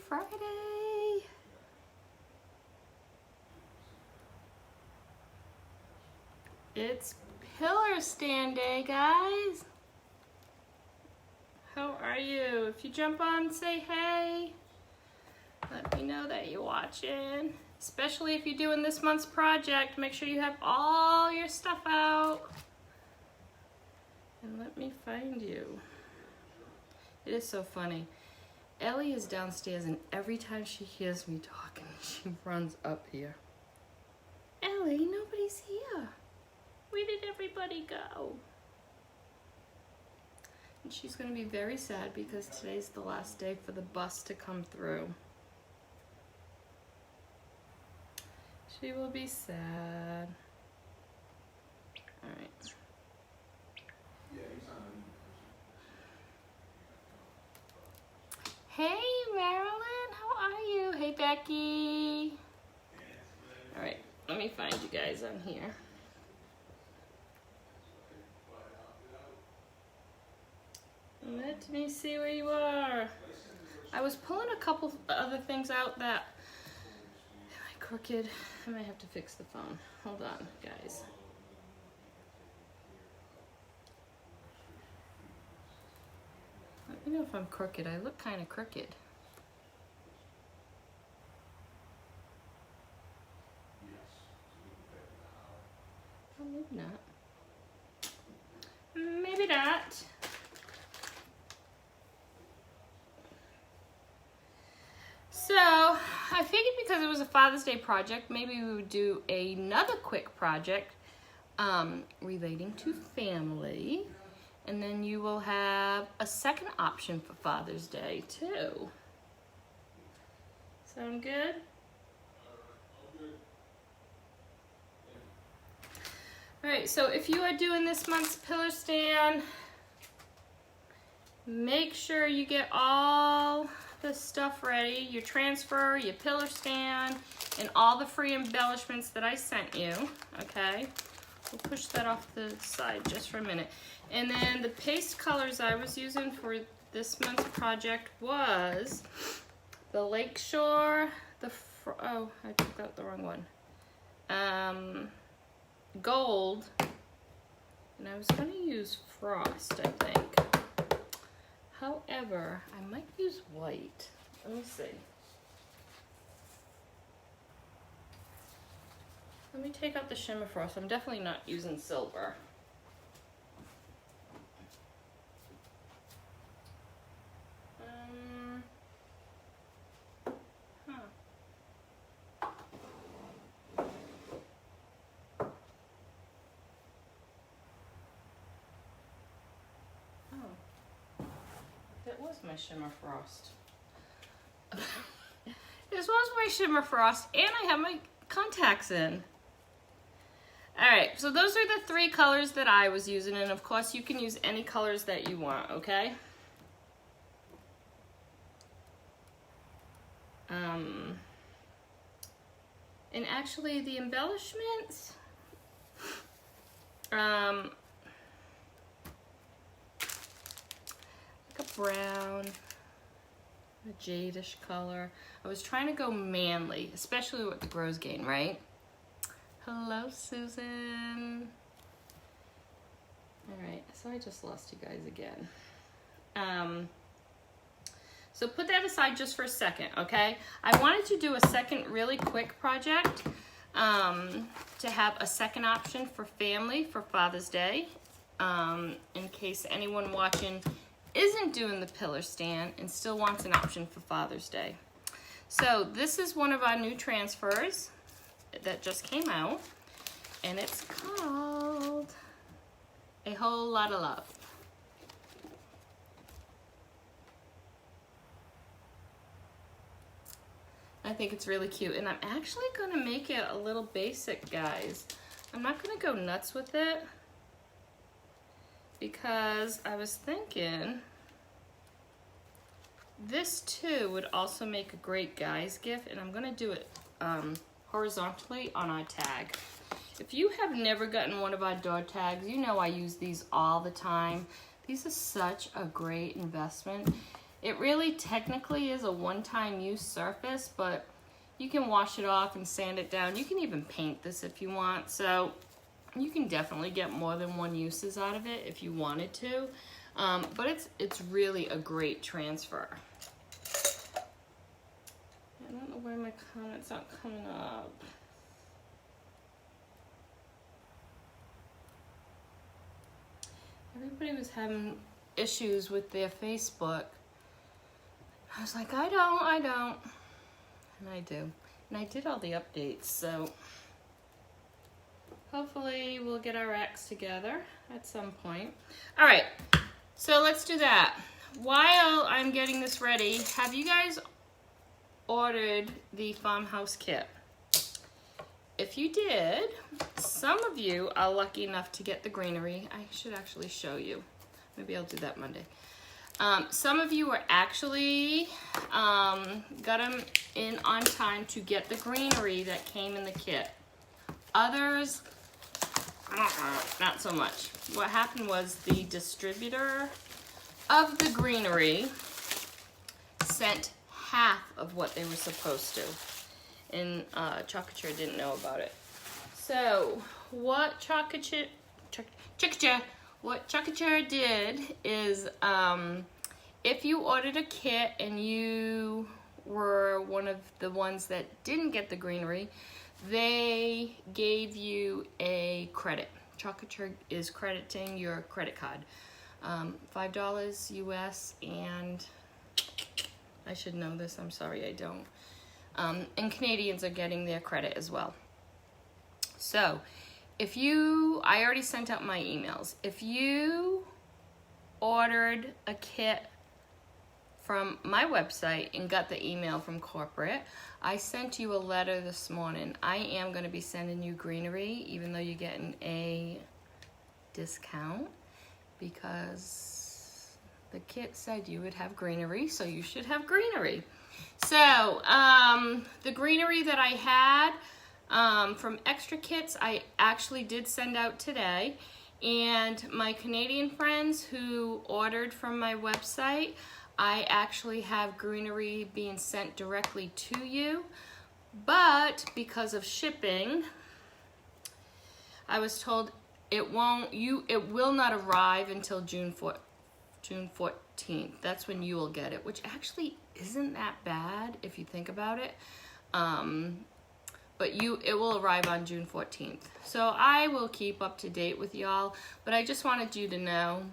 Friday. It's pillar stand day, guys. How are you? If you jump on, say hey. Let me know that you're watching. Especially if you're doing this month's project, make sure you have all your stuff out. And let me find you. It is so funny. Ellie is downstairs and every time she hears me talking, she runs up here. Ellie, nobody's here. Where did everybody go? And she's gonna be very sad because today's the last day for the bus to come through. She will be sad. All right. Hey, Marilyn, how are you? Hey, Becky. All right, let me find you guys on here. Let me see where you are. I was pulling a couple other things out that... Am I crooked? I might have to fix the phone. Hold on, guys. Let me know if I'm crooked. I look kind of crooked. Oh, maybe not. Maybe not. So, I figured because it was a Father's Day project, maybe we would do another quick project relating to family. And then you will have a second option for Father's Day, too. Sound good? All right, so if you are doing this month's pillar stand, make sure you get all the stuff ready, your transfer, your pillar stand, and all the free embellishments that I sent you, okay? We'll push that off the side just for a minute. And then the paste colors I was using for this month's project was the Lakeshore, oh, I took out the wrong one. Gold, and I was gonna use Frost, I think. However, I might use white. Let me see. Let me take out the Shimmer Frost. I'm definitely not using silver. That was my Shimmer Frost. This was my Shimmer Frost, and I have my contacts in. Alright, so those are the three colors that I was using, and of course you can use any colors that you want, okay? And actually the embellishments, like a brown, a jadish color. I was trying to go manly, especially with the Grosgain, right? Hello, Susan. All right, so I just lost you guys again. So put that aside just for a second, okay? I wanted to do a second really quick project to have a second option for family for Father's Day, in case anyone watching isn't doing the pillar stand and still wants an option for Father's Day. So this is one of our new transfers that just came out, and it's called A Whole Lot of Love. I think it's really cute, and I'm actually gonna make it a little basic, guys. I'm not gonna go nuts with it because I was thinking this too would also make a great guy's gift, and I'm gonna do it horizontally on our tag. If you have never gotten one of our door tags, you know I use these all the time. These are such a great investment. It really technically is a one-time use surface, but you can wash it off and sand it down. You can even paint this if you want. So you can definitely get more than one uses out of it if you wanted to. But it's really a great transfer. I don't know why my comments aren't coming up. Everybody was having issues with their Facebook. I was like, I don't. And I do. And I did all the updates, so hopefully we'll get our acts together at some point. All right, so let's do that. While I'm getting this ready, have you guys ordered the farmhouse kit? If you did, some of you are lucky enough to get the greenery. I should actually show you. Maybe I'll do that Monday. Some of you were actually got them in on time to get the greenery that came in the kit. Others, not so much. What happened was the distributor of the greenery sent half of what they were supposed to, and Chocolate didn't know about it. So what Chocolate did is, if you ordered a kit and you were one of the ones that didn't get the greenery, they gave you a credit. Chocolate is crediting your credit card. $5 US, and I should know this, I'm sorry I don't. And Canadians are getting their credit as well. So, I already sent out my emails. If you ordered a kit from my website and got the email from corporate, I sent you a letter this morning. I am going to be sending you greenery, even though you're getting a discount, because the kit said you would have greenery, so you should have greenery. So, the greenery that I had from Extra Kits, I actually did send out today. And my Canadian friends who ordered from my website, I actually have greenery being sent directly to you. But because of shipping, I was told it will not arrive until June 14th. That's when you will get it, which actually isn't that bad if you think about it. But it will arrive on June 14th. So I will keep up to date with y'all, but I just wanted you to know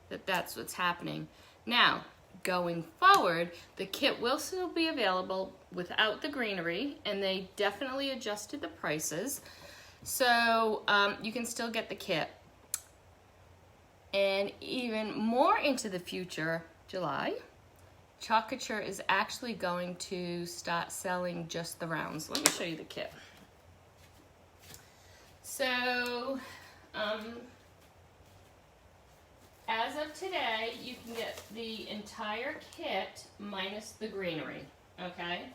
that that's what's happening. Now, going forward, the kit will still be available without the greenery, and they definitely adjusted the prices. So you can still get the kit. And even more into the future, July, Chocolate is actually going to start selling just the rounds. Let me show you the kit. So, as of today, you can get the entire kit minus the greenery, okay?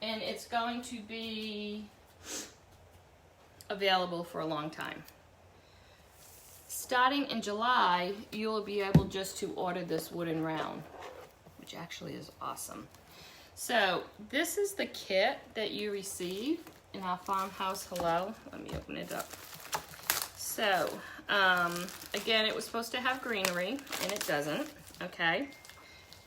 And it's going to be available for a long time. Starting in July, you'll be able just to order this wooden round, which actually is awesome. So this is the kit that you receive in our farmhouse hello. Let me open it up. So again, it was supposed to have greenery, and it doesn't, okay?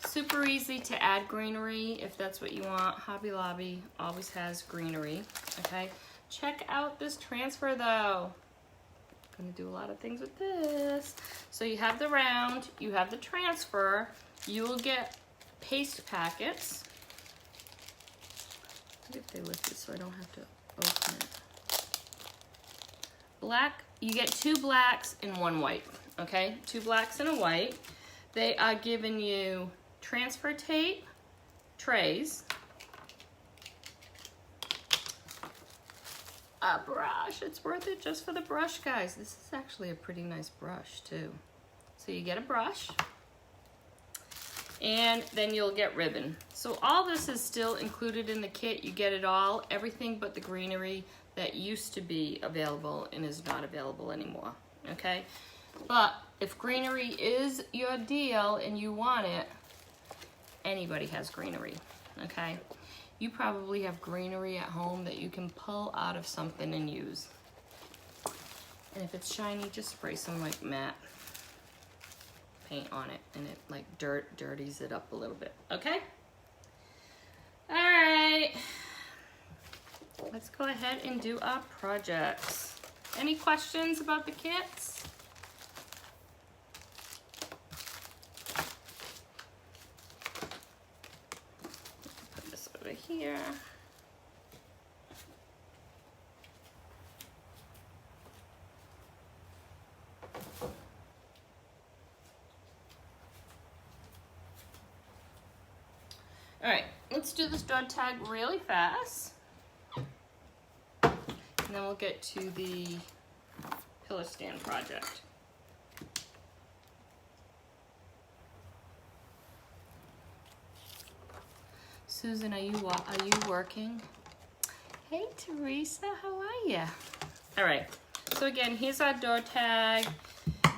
Super easy to add greenery if that's what you want. Hobby Lobby always has greenery, okay? Check out this transfer though. I'm gonna do a lot of things with this. So you have the round, you have the transfer, you will get paste packets. What if they lift it so I don't have to open it? Black, you get 2 blacks and 1 white, okay? 2 blacks and a white. They are giving you transfer tape, trays, a brush. It's worth it just for the brush, guys. This is actually a pretty nice brush too. So you get a brush, and then you'll get ribbon. So all this is still included in the kit. You get it all, everything but the greenery that used to be available and is not available anymore, okay? But if greenery is your deal and you want it, anybody has greenery, okay? You probably have greenery at home that you can pull out of something and use. And if it's shiny, just spray some like matte paint on it, and it like dirties it up a little bit, okay? All right, let's go ahead and do our projects. Any questions about the kits? Put this over here. All right, let's do this door tag really fast. And then we'll get to the pillar stand project. Susan, are you working? Hey, Teresa, how are you? All right, so again, here's our door tag.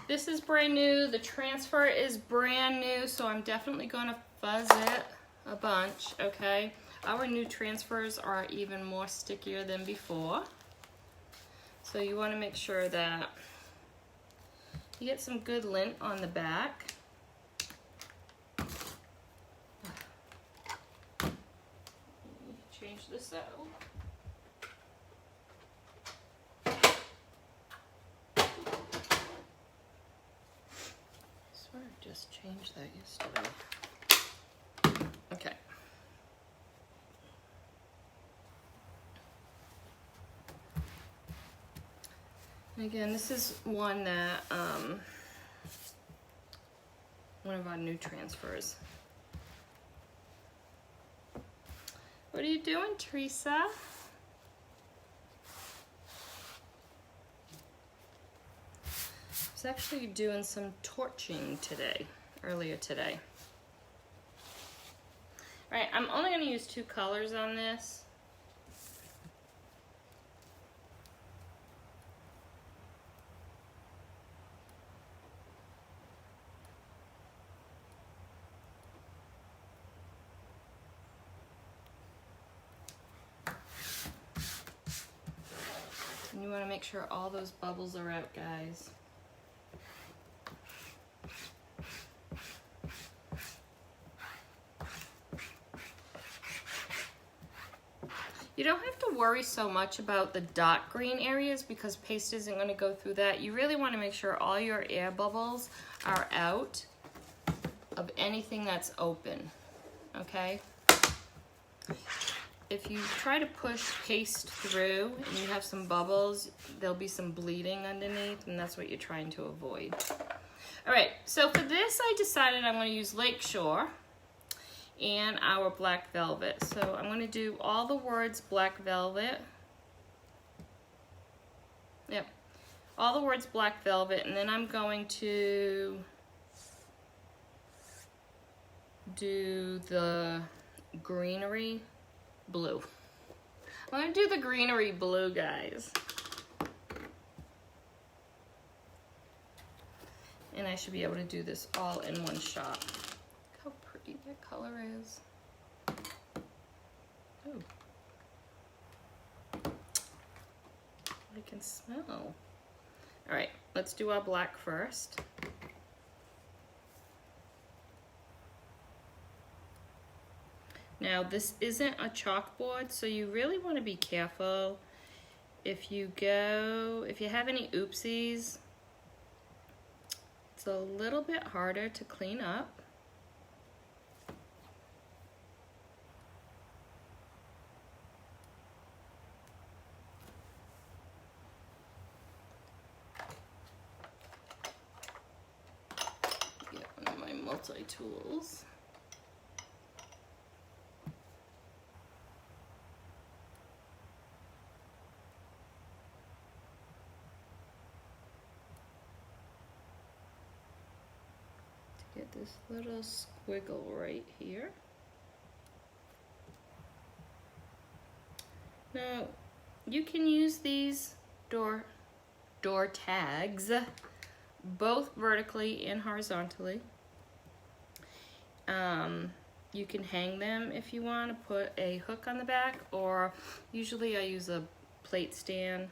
This is brand new. The transfer is brand new, so I'm definitely gonna fuzz it a bunch, okay? Our new transfers are even more stickier than before. So you wanna make sure that you get some good lint on the back. Change this out. I swear I just changed that yesterday. Okay. And again, this is one that, one of our new transfers. What are you doing, Teresa? I was actually doing some torching earlier today. All right, I'm only gonna use 2 colors on this. And you wanna make sure all those bubbles are out, guys. You don't have to worry so much about the dark green areas because paste isn't going to go through that. You really want to make sure all your air bubbles are out of anything that's open, okay? If you try to push paste through and you have some bubbles, there'll be some bleeding underneath, and that's what you're trying to avoid. All right, so for this I decided I'm going to use Lakeshore and our black velvet. So I'm going to do all the words black velvet. Yep, all the words black velvet, and then I'm going to do the greenery blue. I'm going to do the greenery blue, guys. And I should be able to do this all in one shot. How pretty that color is. Ooh. I can smell. All right, let's do our black first. Now this isn't a chalkboard, so you really want to be careful. If you have any oopsies, it's a little bit harder to clean up. Get one of my multi-tools. Get this little squiggle right here. Now, you can use these door tags both vertically and horizontally. You can hang them if you want to put a hook on the back, or usually I use a plate stand,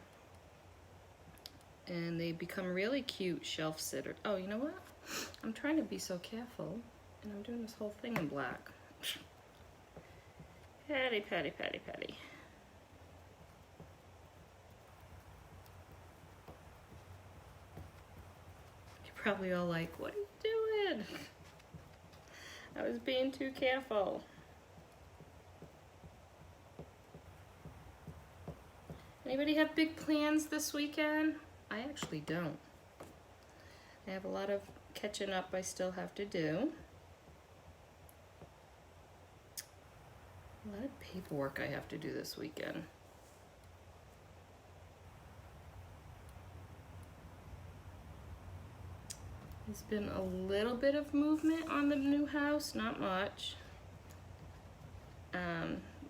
and they become really cute shelf sitters. Oh, you know what? I'm trying to be so careful, and I'm doing this whole thing in black. Patty, patty, patty, patty. You're probably all like, what are you doing? I was being too careful. Anybody have big plans this weekend? I actually don't. I have a lot of catching up I still have to do. A lot of paperwork I have to do this weekend. There's been a little bit of movement on the new house, not much.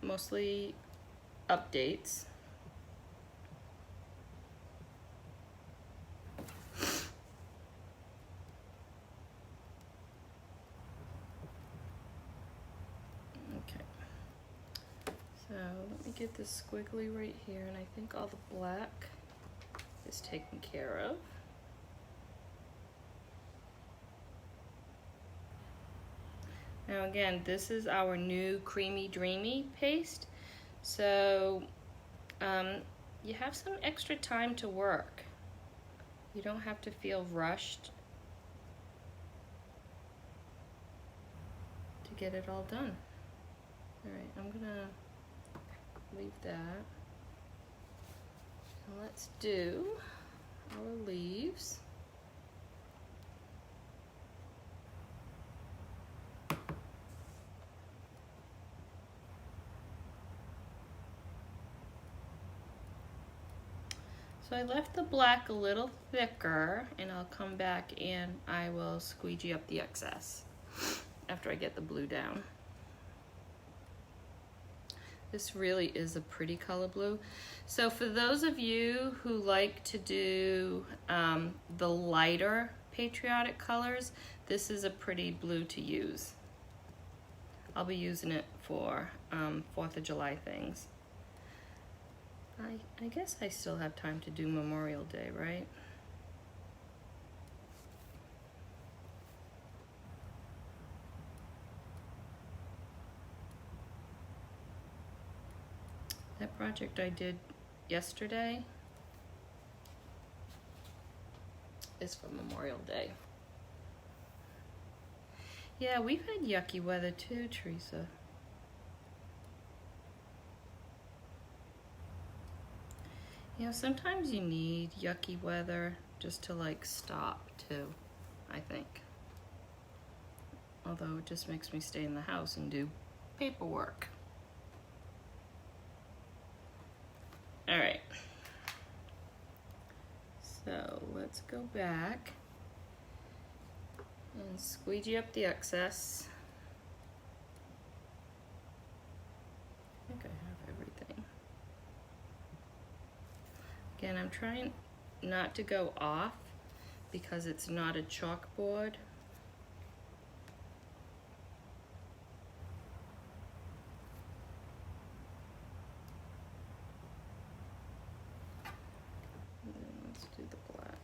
Mostly updates. Okay. So let me get this squiggly right here, and I think all the black is taken care of. Now again, this is our new Creamy Dreamy paste. So you have some extra time to work. You don't have to feel rushed to get it all done. All right, I'm gonna leave that. And let's do our leaves. So I left the black a little thicker, and I'll come back and I will squeegee up the excess after I get the blue down. This really is a pretty color blue. So for those of you who like to do the lighter patriotic colors, this is a pretty blue to use. I'll be using it for 4th of July things. I guess I still have time to do Memorial Day, right? That project I did yesterday is for Memorial Day. Yeah, we've had yucky weather too, Teresa. You know, sometimes you need yucky weather just to like stop too, I think. Although it just makes me stay in the house and do paperwork. All right. So let's go back and squeegee up the excess. I think I have everything. Again, I'm trying not to go off because it's not a chalkboard. And then let's do the black.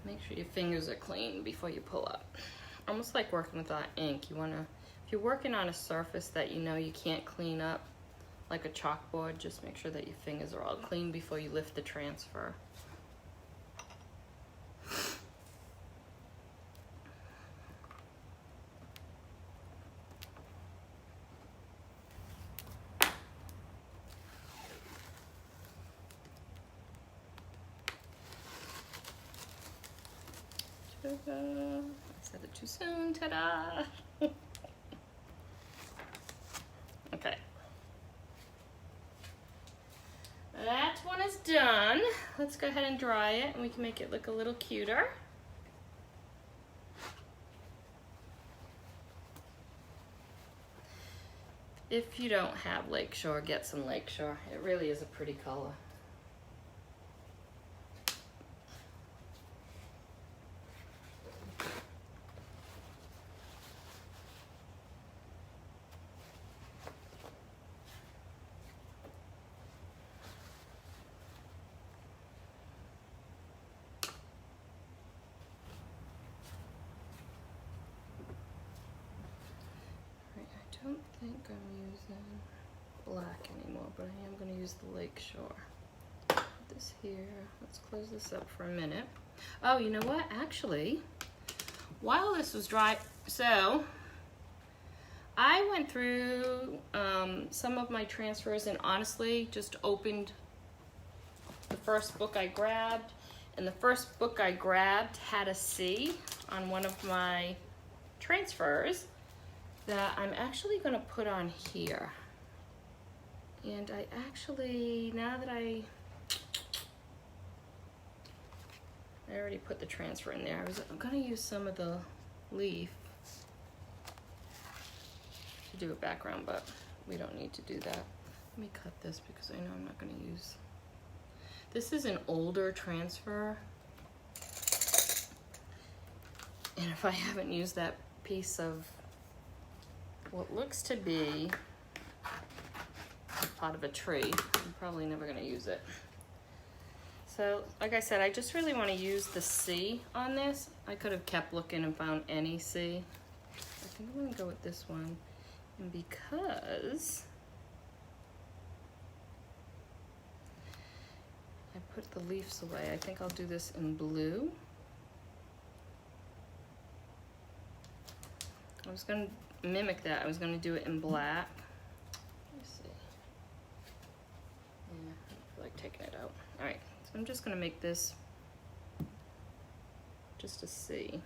Make sure your fingers are clean before you pull up. Almost like working with that ink. You wanna, if you're working on a surface that you know you can't clean up, like a chalkboard, just make sure that your fingers are all clean before you lift the transfer. I said it too soon, ta-da! Okay. That one is done. let's go ahead and dry it and we can make it look a little cuter. If you don't have Lakeshore, get some Lakeshore. It really is a pretty color. I don't think I'm using black anymore, but I am going to use the Lakeshore. Put this here. Let's close this up for a minute. Oh, you know what? Actually, while this was dry, so I went through some of my transfers and honestly just opened the first book I grabbed, and the first book I grabbed had a C on one of my transfers that I'm actually going to put on here. And I actually, now that I already put the transfer in there, I'm going to use some of the leaf to do a background, but we don't need to do that. Let me cut this because I know I'm not going to use. This is an older transfer. And if I haven't used that piece of what looks to be part of a tree, I'm probably never going to use it. So, like I said, I just really want to use the C on this. I could have kept looking and found any C. I think I'm going to go with this one. And because I put the leaves away, I think I'll do this in blue. I was going to mimic that. I was going to do it in black. Let me see. Yeah, I feel like taking it out. All right, so I'm just going to make this just a C.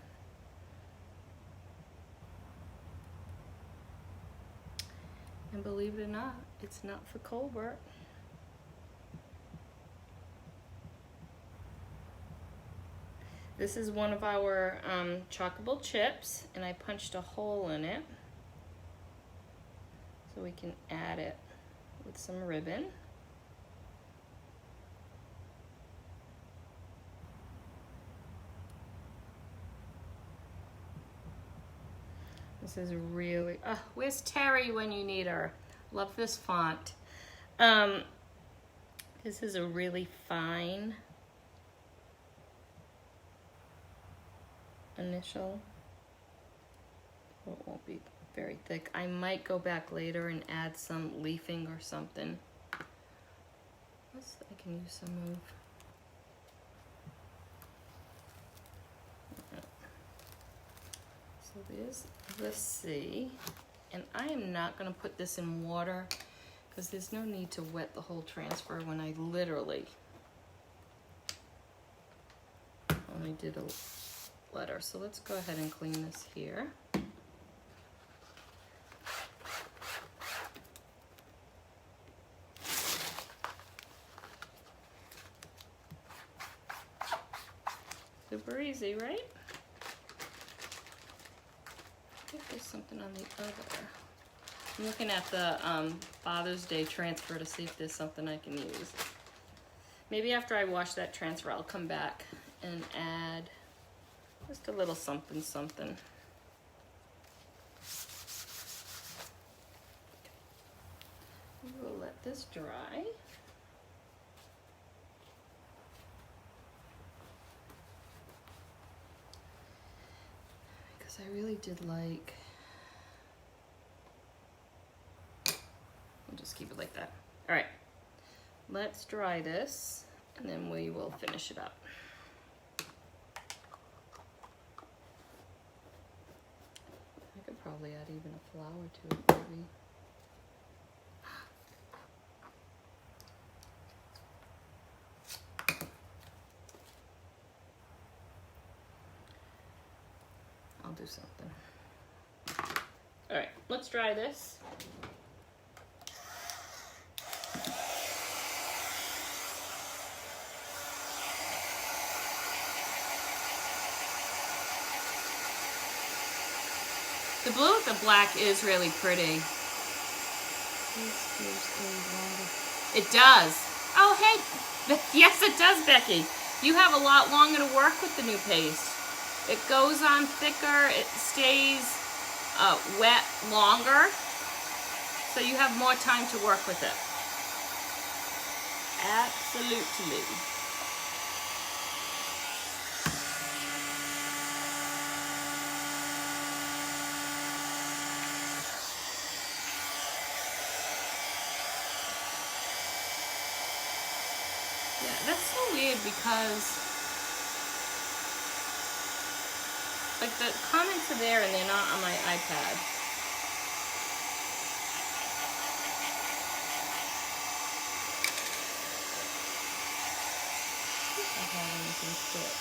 And believe it or not, it's not for Colbert. This is one of our Chockable chips, and I punched a hole in it so we can add it with some ribbon. This is really, where's Terry when you need her? Love this font. This is a really fine initial. So it won't be very thick. I might go back later and add some leafing or something. I can use some of. So there's the C, and I am not going to put this in water because there's no need to wet the whole transfer when I literally only did a letter. So let's go ahead and clean this here. Super easy, right? I think there's something on the other. I'm looking at the Father's Day transfer to see if there's something I can use. Maybe after I wash that transfer, I'll come back and add just a little something something. We'll let this dry. Because I really did like, I'll just keep it like that. All right, let's dry this and then we will finish it up. I could probably add even a flower to it, maybe. I'll do something. All right, let's dry this. The blue with the black is really pretty. It does. Oh, hey. Yes, it does, Becky. You have a lot longer to work with the new paste. It goes on thicker. It stays wet longer. So you have more time to work with it. Absolutely. Yeah, that's so weird because like the comments are there and they're not on my iPad. I have anything stick.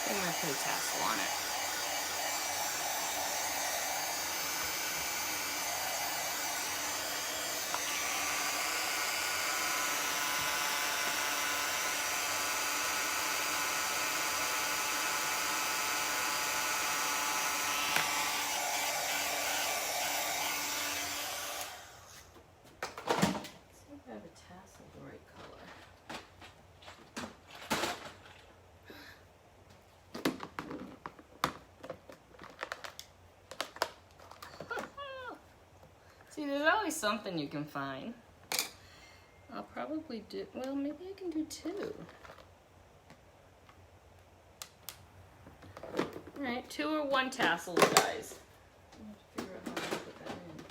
I'm gonna put a tassel on it. Have a tassel the right color. See, there's always something you can find. I'll probably do, well, maybe I can do two. All right, 2 or 1 tassels, guys. I have to figure out how to put that in.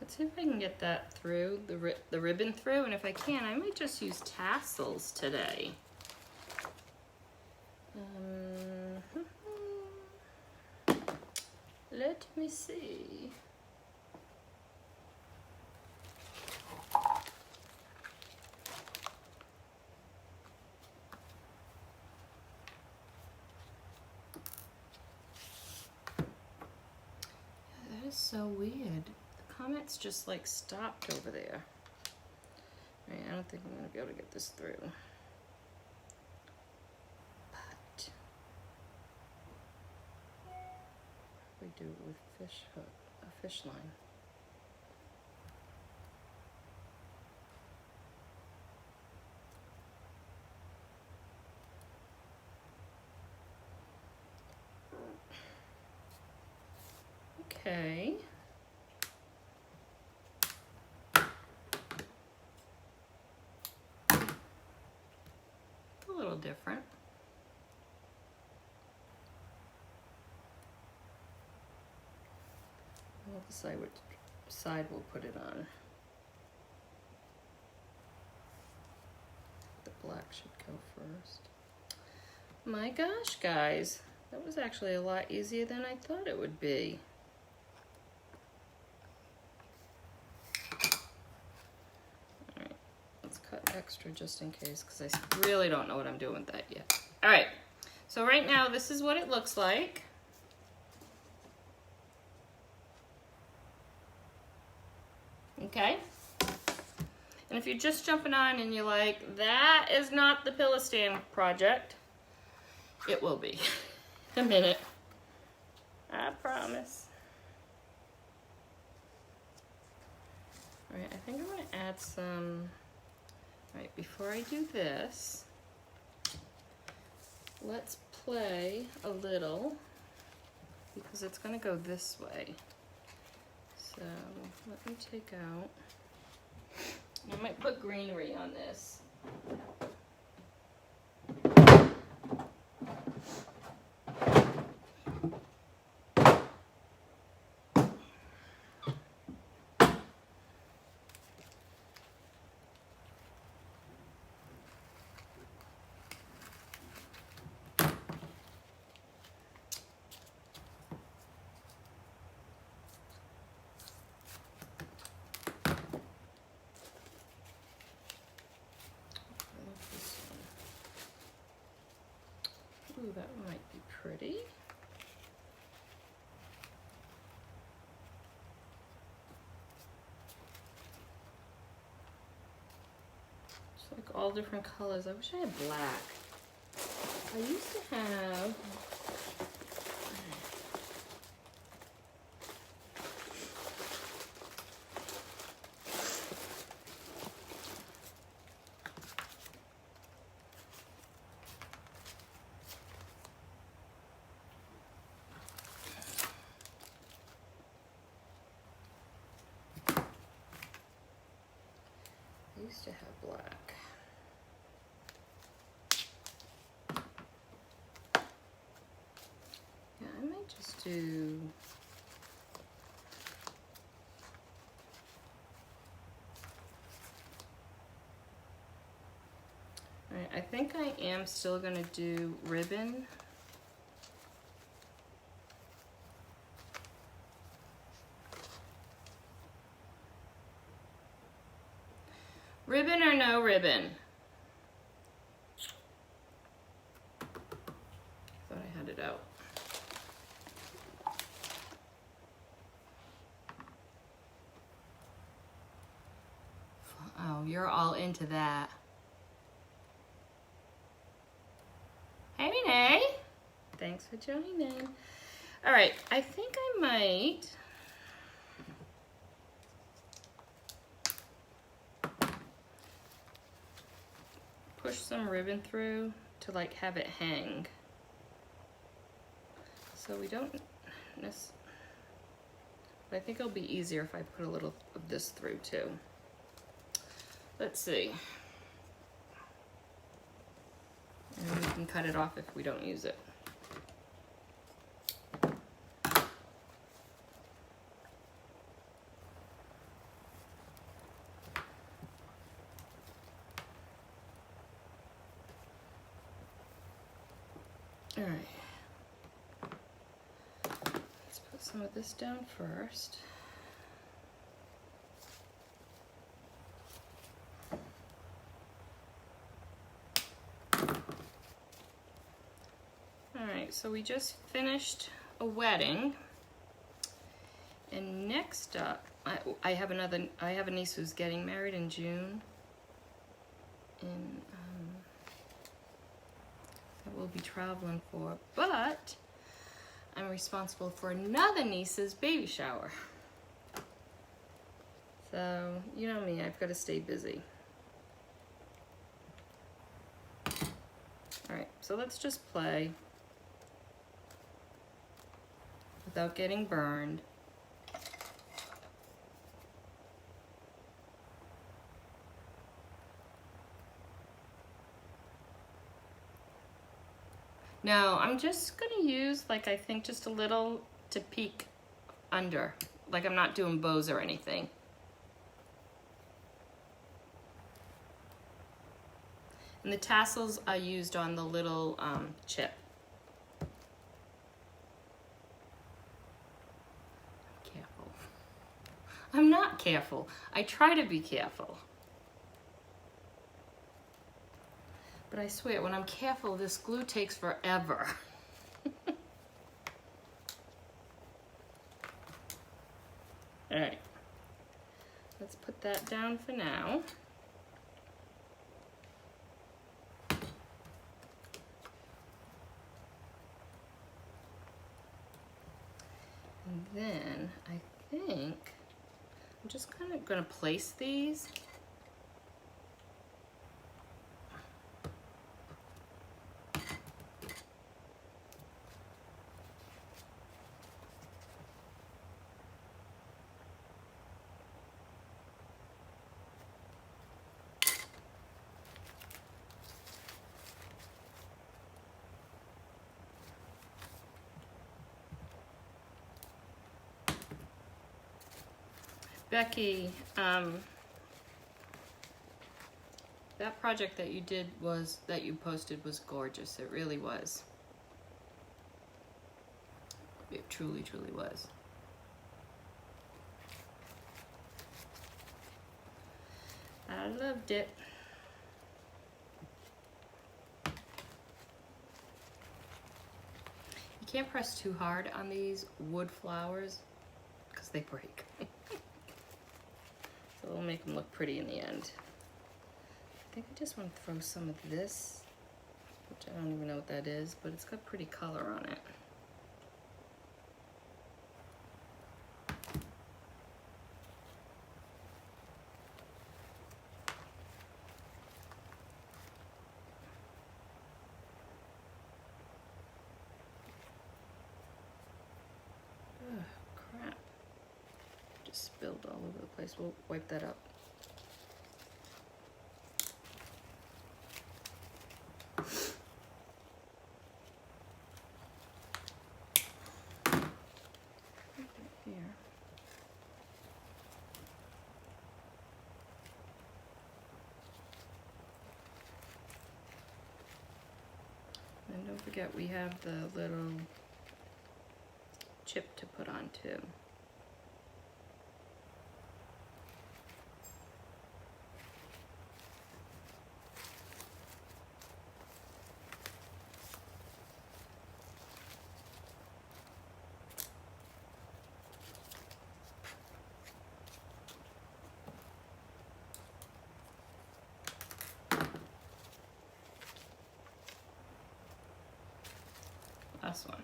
Let's see if I can get that through, the ribbon through, and if I can, I might just use tassels today. Let me see. That is so weird. The comments just like stopped over there. All right, I don't think I'm gonna be able to get this through. But we do it with fish hook, a fish line. Okay. A little different. We'll decide which side we'll put it on. The black should go first. My gosh, guys, that was actually a lot easier than I thought it would be. All right, let's cut extra just in case because I really don't know what I'm doing with that yet. All right, so right now this is what it looks like. Okay, and if you're just jumping on and you're like, that is not the pillow stand project, it will be. In a minute, I promise. All right, I think I'm gonna add some, all right, before I do this, let's play a little, because it's gonna go this way. So let me take out, I might put greenery on this. pretty. It's like all different colors. I wish I had black. I used to have, black. Yeah, I might just do, all right, I think I am still gonna do ribbon. Ribbon or no ribbon? Thought I had it out. Oh, you're all into that. Hey, Renee. Thanks for joining. All right, I think I might. Push some ribbon through to like have it hang. So we don't necessarily, but I think it'll be easier if I put a little of this through too. Let's see. And we can cut it off if we don't use it. All right. Let's put some of this down first. Alright, so we just finished a wedding, and next up, I have a niece who's getting married in June, and that we'll be traveling for, but I'm responsible for another niece's baby shower. So, you know me, I've got to stay busy. Alright, so let's just play without getting burned. Now, I'm just gonna use, like, I think just a little to peek under. Like, I'm not doing bows or anything. And the tassels are used on the little chip. Careful. I'm not careful. I try to be careful. But I swear, when I'm careful, this glue takes forever. All right. Let's put that down for now. And then I think I'm just kind of going to place these. Becky, that project that you did that you posted was gorgeous. It really was. It truly, truly was. I loved it. can't press too hard on these wood flowers because they break. So we'll make them look pretty in the end. I think I just want to throw some of this, which I don't even know what that is, but it's got pretty color on it. Crap. Just spilled all over the place. We'll wipe that up. Here. And don't forget we have the little chip to put on too. Last one.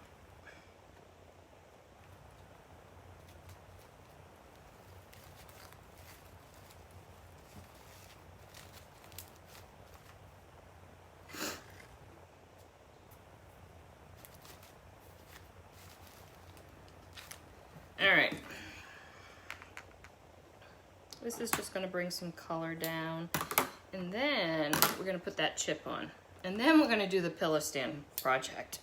All right. This is just going to bring some color down, and then we're going to put that chip on, and then we're going to do the pillow stand project.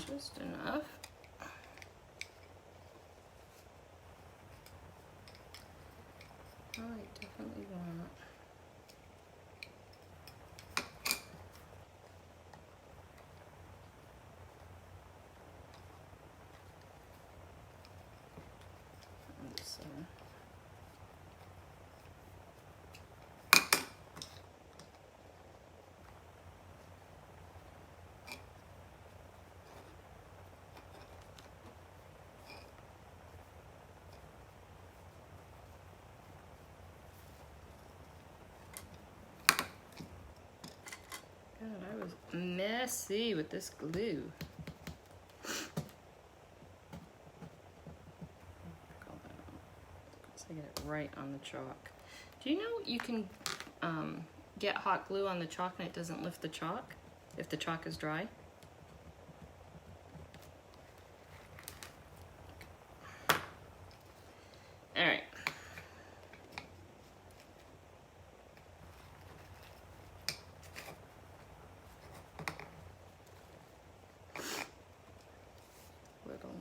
Just enough. I definitely want this. God, I was messy with this glue. I get it right on the chalk. Do you know you can get hot glue on the chalk and it doesn't lift the chalk if the chalk is dry? All right. Little.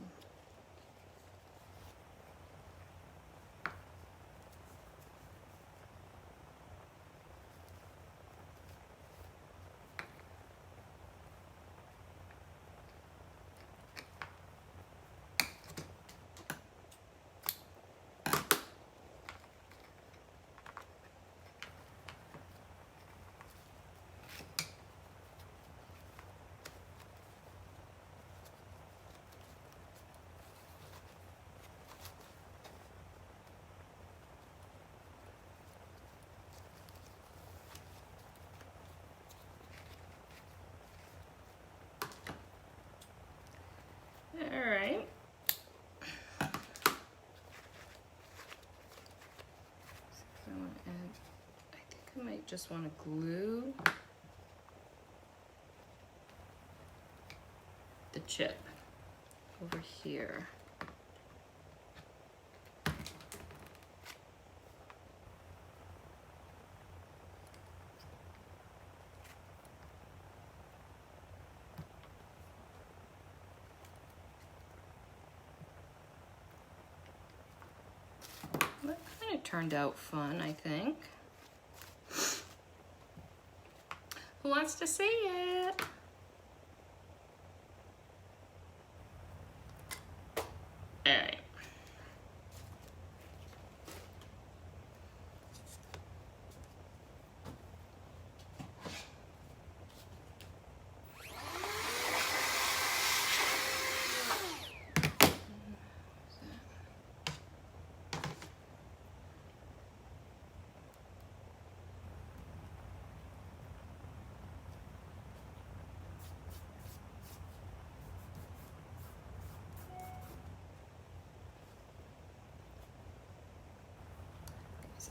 All right. So I want to add, I think I might just want to glue the chip over here. turned out fun, I think. Who wants to see it? All right.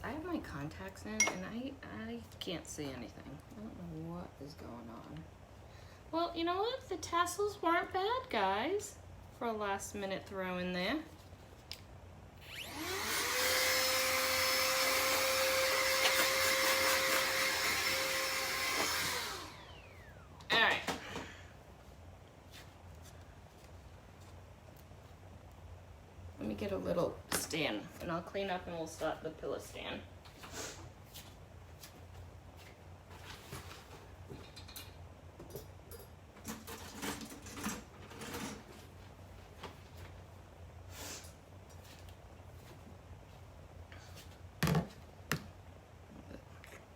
I have my contacts in and I can't see anything. I don't know what is going on. Well, you know what? The tassels weren't bad, guys, for a last minute throw in there. All right. Let me get a little stand and I'll clean up and we'll start the pillow stand.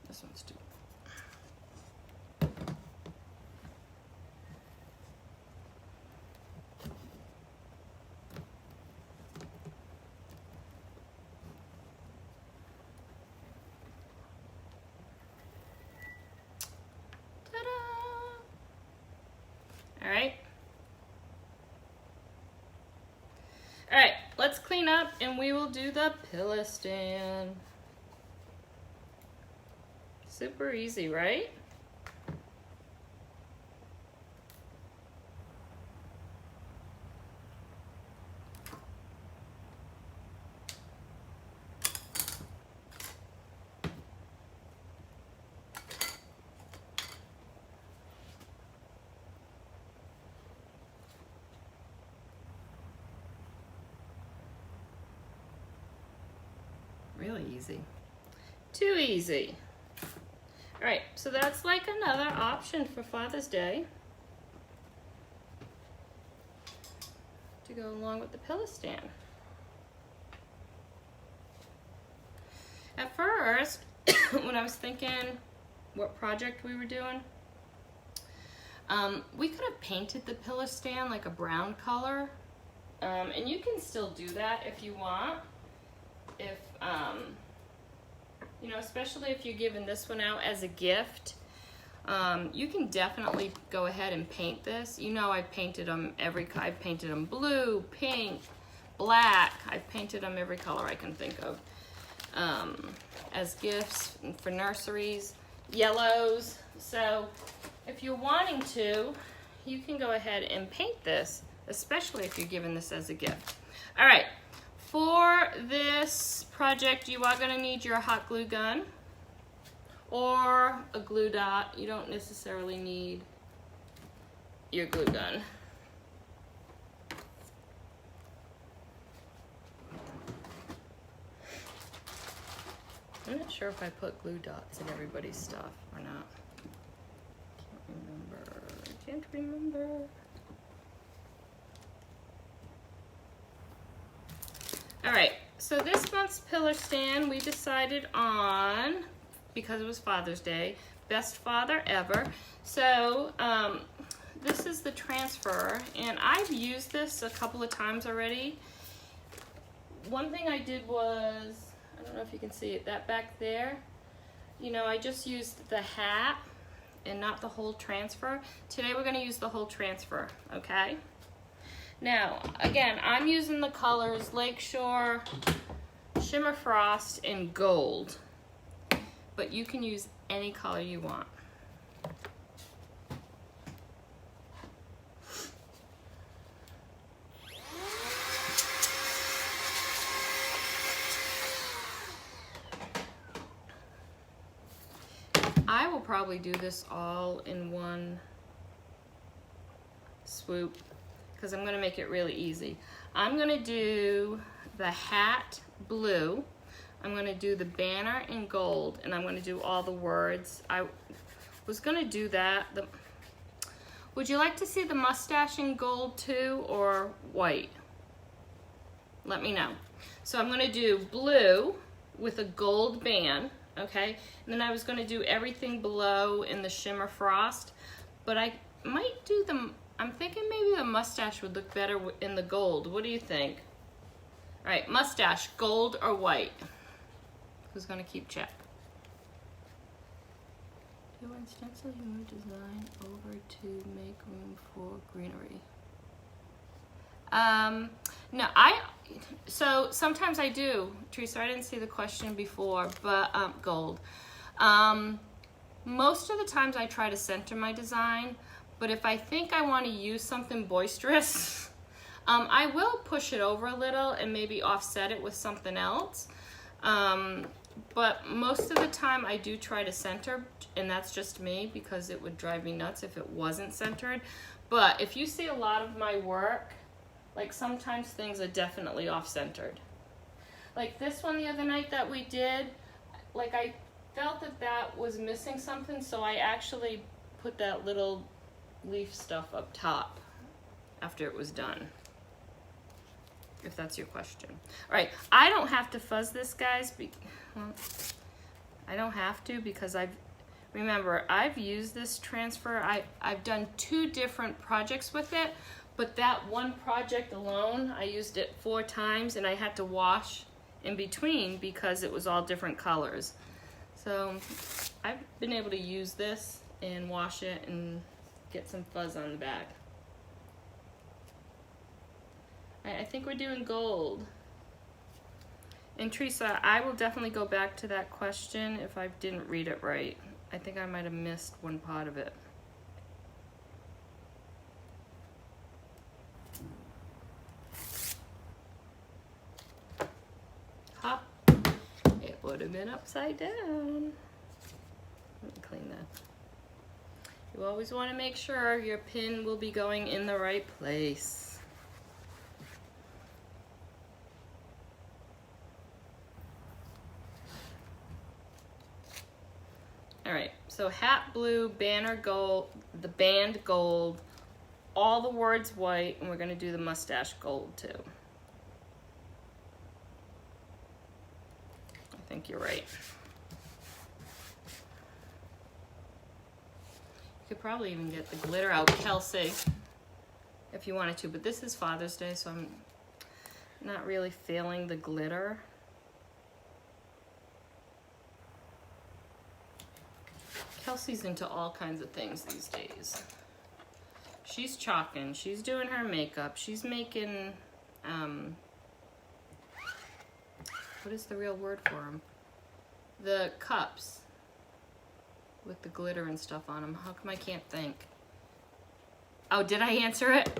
This one's too. All right, let's clean up and we will do the pillow stand. Super easy, right? Really easy. Too easy. All right, so that's like another option for Father's Day to go along with the pillow stand. At first, when I was thinking what project we were doing, we could have painted the pillow stand like a brown color, and you can still do that if you want. If you know, especially if you're giving this one out as a gift, you can definitely go ahead and paint this. You know, I've painted them I've painted them blue, pink, black. I've painted them every color I can think of as gifts for nurseries, yellows. So if you're wanting to, you can go ahead and paint this, especially if you're giving this as a gift. All right. For this project, you are going to need your hot glue gun or a glue dot. You don't necessarily need your glue gun. I'm not sure if I put glue dots in everybody's stuff or not. Can't remember. All right, so this month's pillar stand we decided on, because it was Father's Day, Best Father Ever. So this is the transfer, and I've used this a couple of times already. One thing I did was, I don't know if you can see it, that back there, you know, I just used the hat and not the whole transfer. Today we're gonna use the whole transfer, okay? Now, again, I'm using the colors Lakeshore, Shimmer Frost, and Gold. But you can use any color you want. I will probably do this all in one swoop, because I'm going to make it really easy. I'm going to do the hat blue. I'm gonna do the banner in gold, and I'm gonna do all the words. I was gonna do that. Would you like to see the mustache in gold too, or white? Let me know. So I'm gonna do blue with a gold band, okay? And then I was gonna do everything below in the shimmer frost, but I might do I'm thinking maybe the mustache would look better in the gold. What do you think? All right, mustache, gold or white? Who's gonna keep check? Do you stencil your design over to make room for greenery? No, so sometimes I do. Teresa, I didn't see the question before, but gold. Most of the times I try to center my design, but if I think I want to use something boisterous, I will push it over a little and maybe offset it with something else. But most of the time I do try to center, and that's just me because it would drive me nuts if it wasn't centered. But if you see a lot of my work, like sometimes things are definitely off-centered. Like this one the other night that we did, like I felt that was missing something, so I actually put that little leaf stuff up top after it was done. If that's your question. All right, I don't have to fuzz this, guys. I don't have to because remember, I've used this transfer. I've done 2 different projects with it, but that one project alone, I used it 4 times and I had to wash in between because it was all different colors. So I've been able to use this and wash it and get some fuzz on the back. I think we're doing gold. And Teresa, I will definitely go back to that question if I didn't read it right. I think I might have missed one part of it. Hop. It would have been upside down. Let me clean that. You always want to make sure your pin will be going in the right place. All right, so hat blue, banner gold, the band gold, all the words white, and we're gonna do the mustache gold too. I think you're right. You could probably even get the glitter out, Kelsey, if you wanted to, but this is Father's Day, so I'm not really feeling the glitter. Kelsey's into all kinds of things these days. She's chalking, she's doing her makeup, she's making, what is the real word for them? The cups with the glitter and stuff on them. How come I can't think? Oh, did I answer it?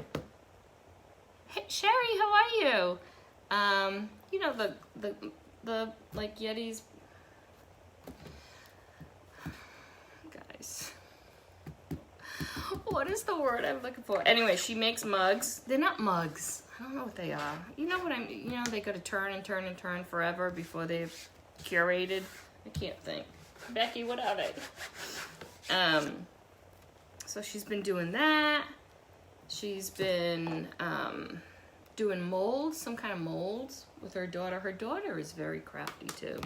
Hey, Sherry, how are you? You know, the like Yetis. What is the word I'm looking for? Anyway, she makes mugs. They're not mugs. I don't know what they are. You know what I mean? You know, they gotta turn and turn and turn forever before they've curated. I can't think. Becky, what are they? So she's been doing that. She's been doing molds, some kind of molds with her daughter. Her daughter is very crafty too.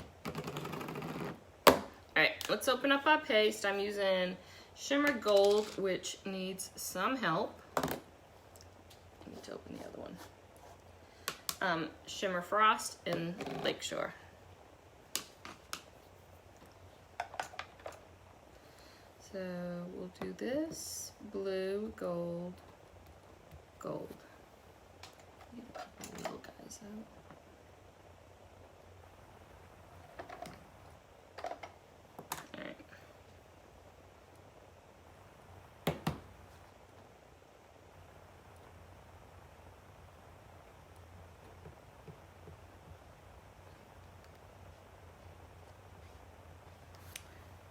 All right, let's open up our paste. I'm using Shimmer Gold, which needs some help. I need to open the other one. Shimmer Frost in Lakeshore. So we'll do this, blue, gold, gold. Get a couple little guys out.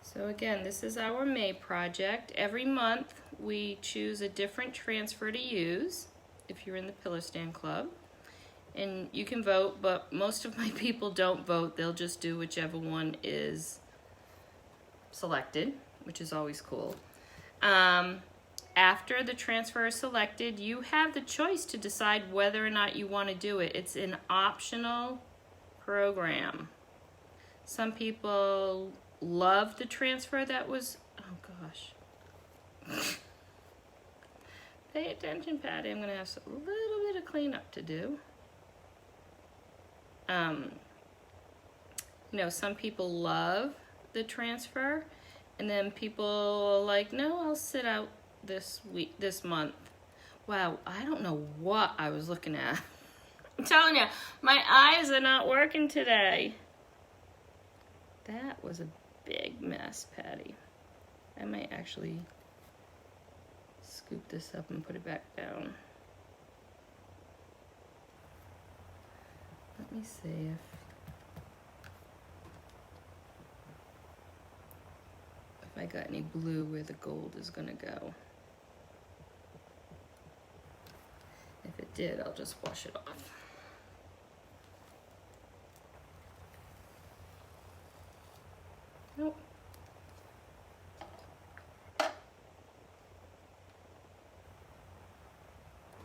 So again, this is our May project. Every month we choose a different transfer to use if you're in the Pillar Stand Club. And you can vote, but most of my people don't vote. They'll just do whichever one is selected, which is always cool. After the transfer is selected, you have the choice to decide whether or not you want to do it. It's an optional program. Some people love the transfer that was, oh gosh. Pay attention, Patty. I'm going to have a little bit of cleanup to do. You know, some people love the transfer, and then people are like, no, I'll sit out this month. Wow, I don't know what I was looking at. I'm telling you, my eyes are not working today. That was a big mess, Patty. I might actually scoop this up and put it back down. Let me see if I got any blue where the gold is gonna go. If it did, I'll just wash it off. Nope.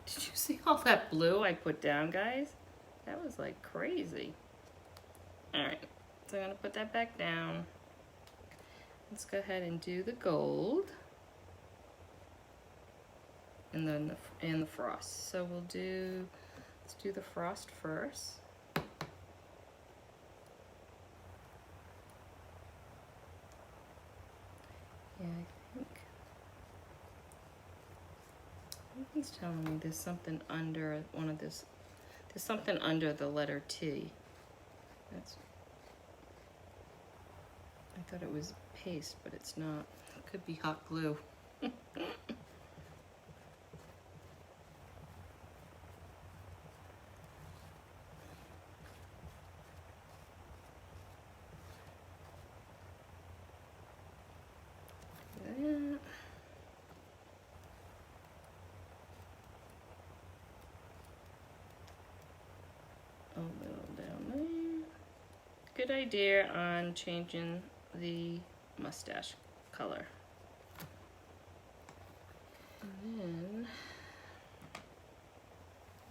Did you see all that blue I put down, guys? That was like crazy. All right, so I'm gonna put that back down. Let's go ahead and do the gold. And then the frost. So let's do the frost first. Yeah, I think he's telling me there's something under there's something under the letter T. I thought it was paste, but it's not. It could be hot glue. A little down there. Good idea on changing the mustache color. And then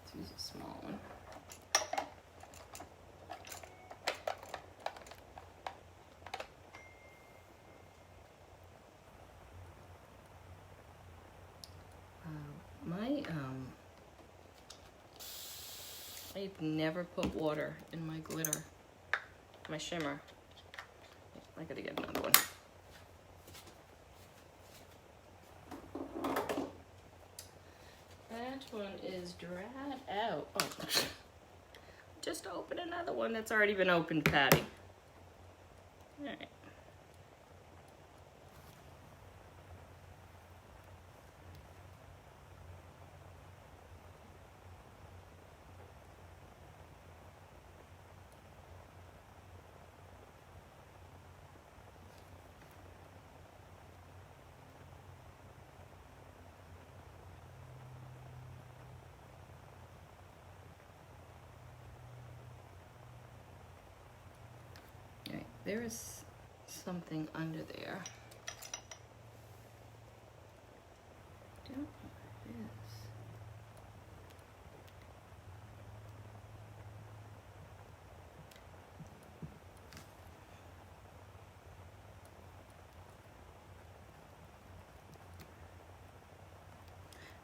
let's use a small one. I've never put water in my glitter, my shimmer. I gotta get another one. That one is dried out. Oh, just open another one that's already been opened, Patty. All right. There is something under there. I don't know what it is.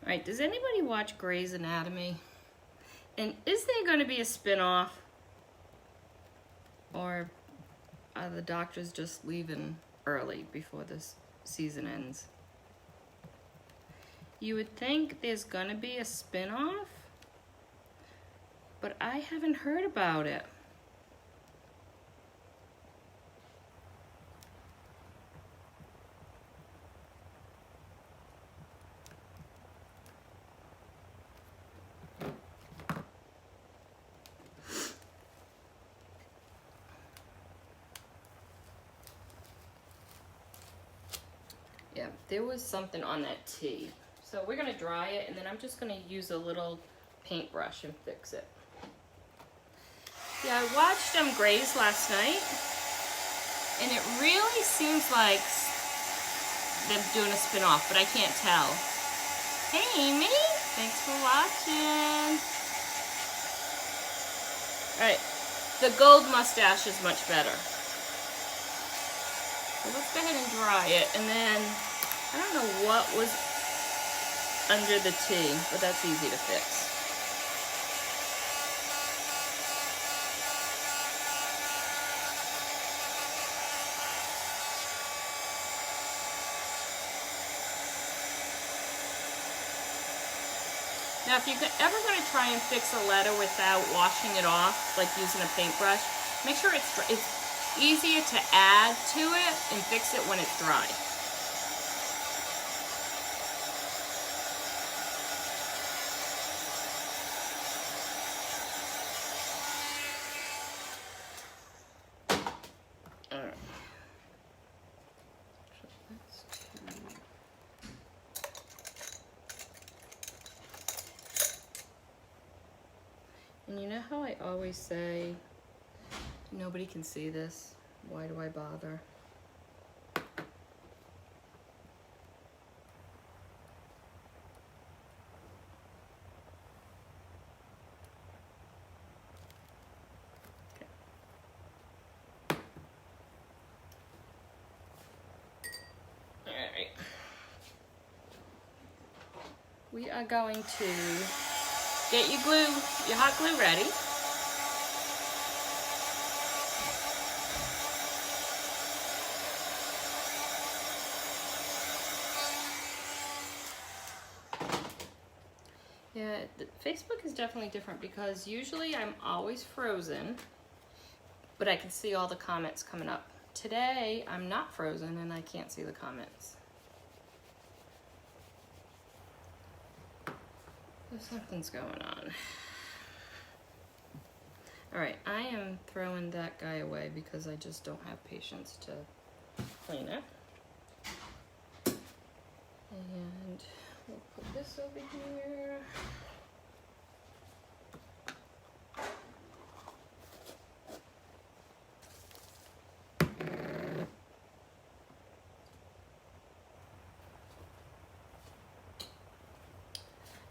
All right, does anybody watch Grey's Anatomy? And is there going to be a spin-off? Or are the doctors just leaving early before this season ends? You would think there's gonna be a spin-off, but I haven't heard about it. Yeah, there was something on that tea. So we're gonna dry it, and then I'm just gonna use a little paintbrush and fix it. Yeah, I watched Grays last night, and it really seems like they're doing a spin-off, but I can't tell. Hey, Amy! Thanks for watching. Alright, the gold mustache is much better. So let's go ahead and dry it, and then, I don't know what was under the tea, but that's easy to fix. Now, if you're ever going to try and fix a letter without washing it off, like using a paintbrush, make sure it's easier to add to it and fix it when it's dry. All right. And you know how I always say, nobody can see this? Why do I bother? Okay. All right. We are going to get your glue, your hot glue ready. Yeah, Facebook is definitely different because usually I'm always frozen, but I can see all the comments coming up. Today, I'm not frozen and I can't see the comments. So something's going on. All right, I am throwing that guy away because I just don't have patience to clean it. And we'll put this over here.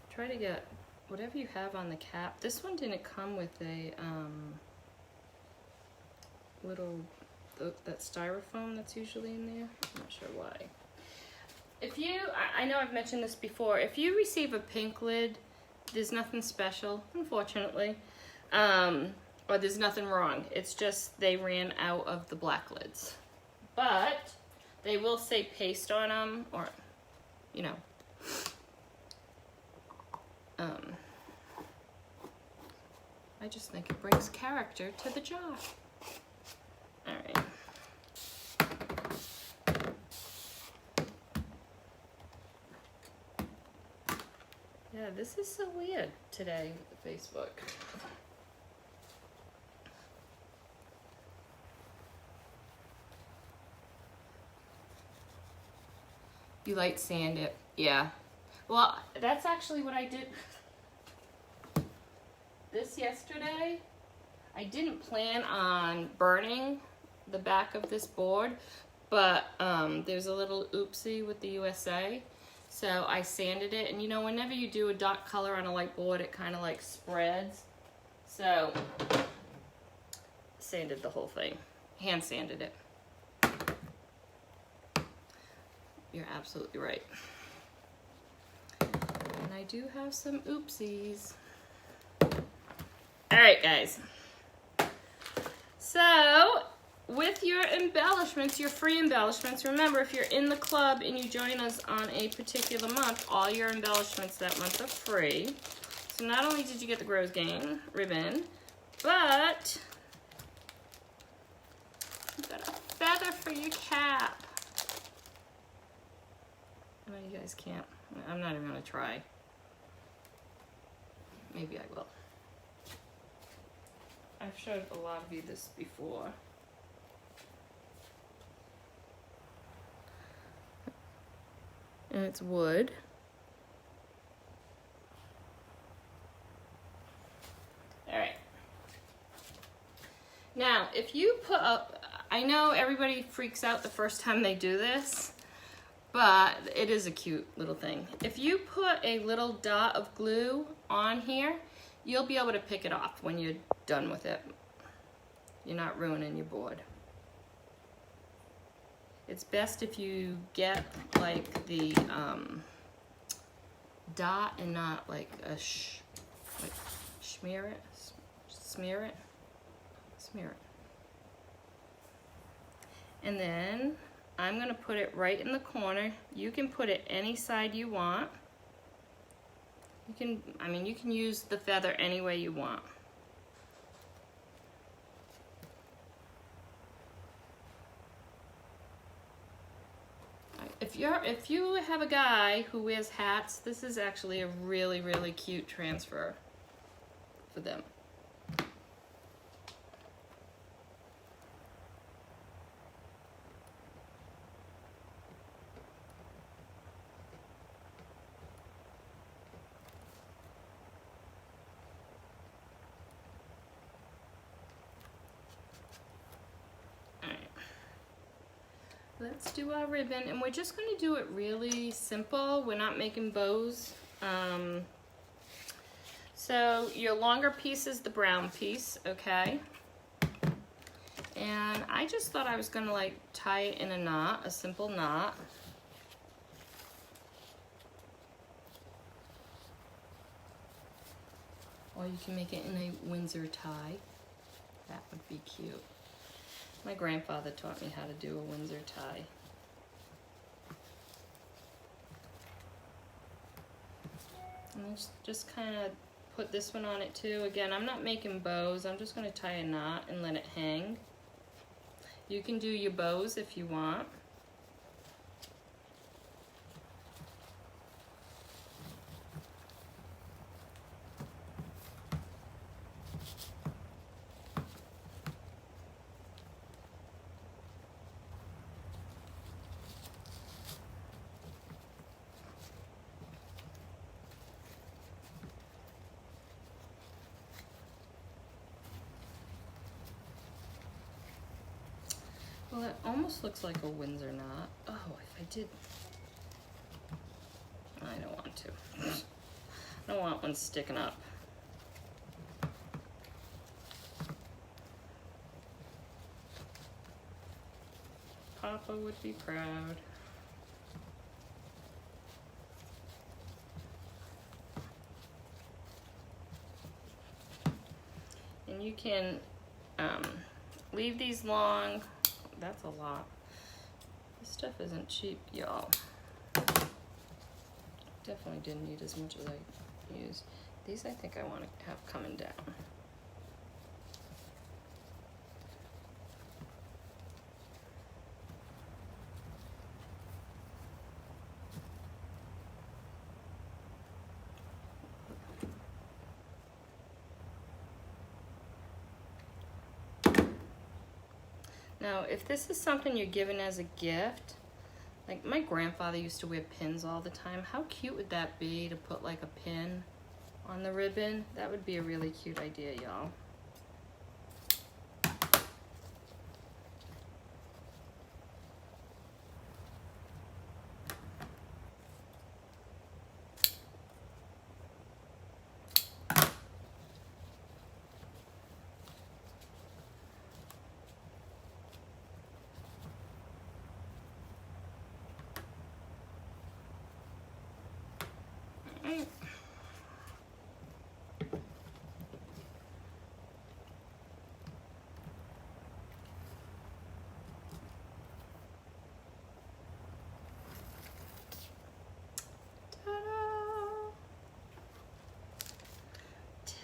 Try to get whatever you have on the cap. This one didn't come with a little, that styrofoam that's usually in there. I'm not sure why. If you, I know I've mentioned this before, if you receive a pink lid, there's nothing special, unfortunately, or there's nothing wrong. It's just they ran out of the black lids. But they will say paste on them, or, you know, I just think it brings character to the jar. All right. Yeah, this is so weird today with Facebook. You light sand it, yeah. Well, that's actually what I did this yesterday. I didn't plan on burning the back of this board, but there's a little oopsie with the USA. So I sanded it, and you know, whenever you do a dark color on a light board, it kind of like spreads. So sanded the whole thing, hand sanded it. You're absolutely right. And I do have some oopsies. All right, guys. So with your embellishments, your free embellishments, remember, if you're in the club and you join us on a particular month, all your embellishments that month are free. So not only did you get the Grows Gang ribbon, but you got a feather for your cap. I know you guys can't. I'm not even gonna try. Maybe I will. I've showed a lot of you this before. And it's wood. All right. if you put up, I know everybody freaks out the first time they do this, but it is a cute little thing. If you put a little dot of glue on here, you'll be able to pick it off when you're done with it. You're not ruining your board. It's best if you get like the dot and not like a like smear it. And then I'm gonna put it right in the corner. You can put it any side you want. You can, I mean, you can use the feather any way you want. If you have a guy who wears hats, this is actually a really, really cute transfer for them. Let's do our ribbon, and we're just going to do it really simple. We're not making bows. So your longer piece is the brown piece, okay? And I just thought I was going to like tie it in a knot, a simple knot. Or you can make it in a Windsor tie. That would be cute. My grandfather taught me how to do a Windsor tie. And let's just kind of put this one on it too. Again, I'm not making bows. I'm just going to tie a knot and let it hang. You can do your bows if you want. Well, it almost looks like a Windsor knot. Oh, if I did... I don't want to. I don't want one sticking up. Papa would be proud. And you can leave these long. That's a lot. This stuff isn't cheap, y'all. Definitely didn't need as much as I used. These I think I want to have coming down. Now, if this is something you're given as a gift, like my grandfather used to wear pins all the time. How cute would that be to put like a pin on the ribbon? That would be a really cute idea, y'all.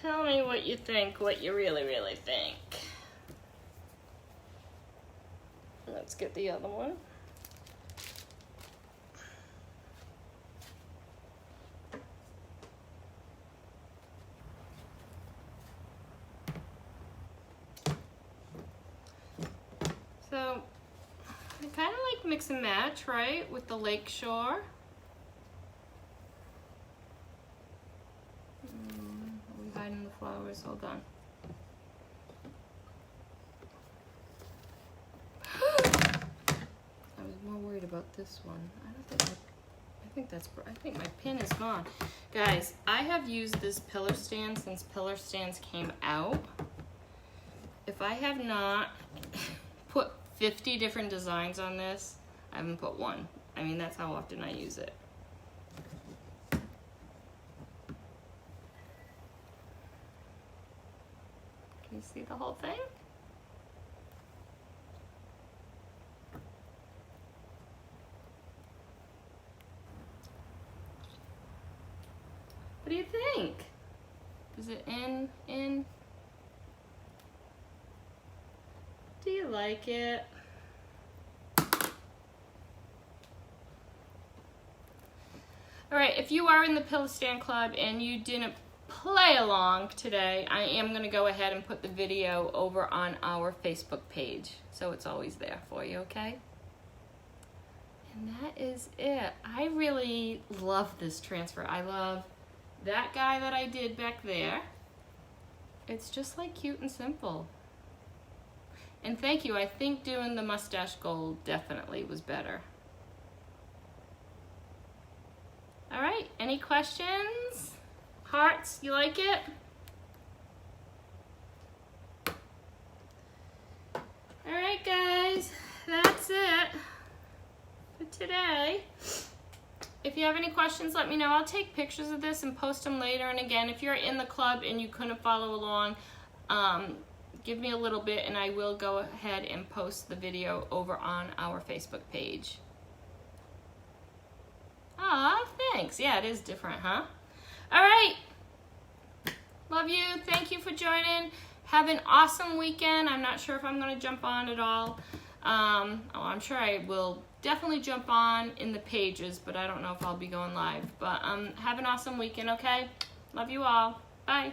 Tell me what you think, what you really, really think. Let's get the other one. So, I kind of like mix and match, right, with the lake shore. Are we hiding the flowers? Hold on. about this one? I think my pin is gone. Guys, I have used this pillar stand since pillar stands came out. If I have not put 50 different designs on this, I haven't put one. I mean, that's how often I use it. Can you see the whole thing? What do you think? Is it in? Do you like it? All right, if you are in the Pillow Stand Club and you didn't play along today, I am gonna go ahead and put the video over on our Facebook page, so it's always there for you, okay? And that is it. I really love this transfer. I love that guy that I did back there. It's just like cute and simple. And thank you, I think doing the mustache gold definitely was better. All right, any questions? Hearts, you like it? All right, guys, that's it for today. If you have any questions, let me know. I'll take pictures of this and post them later. And again, if you're in the club and you couldn't follow along, give me a little bit and I will go ahead and post the video over on our Facebook page. Aw, thanks. Yeah, it is different, huh? All right. Love you. Thank you for joining. Have an awesome weekend. I'm not sure if I'm going to jump on at all. I'm sure I will definitely jump on in the pages, but I don't know if I'll be going live. But have an awesome weekend, okay? Love you all. Bye.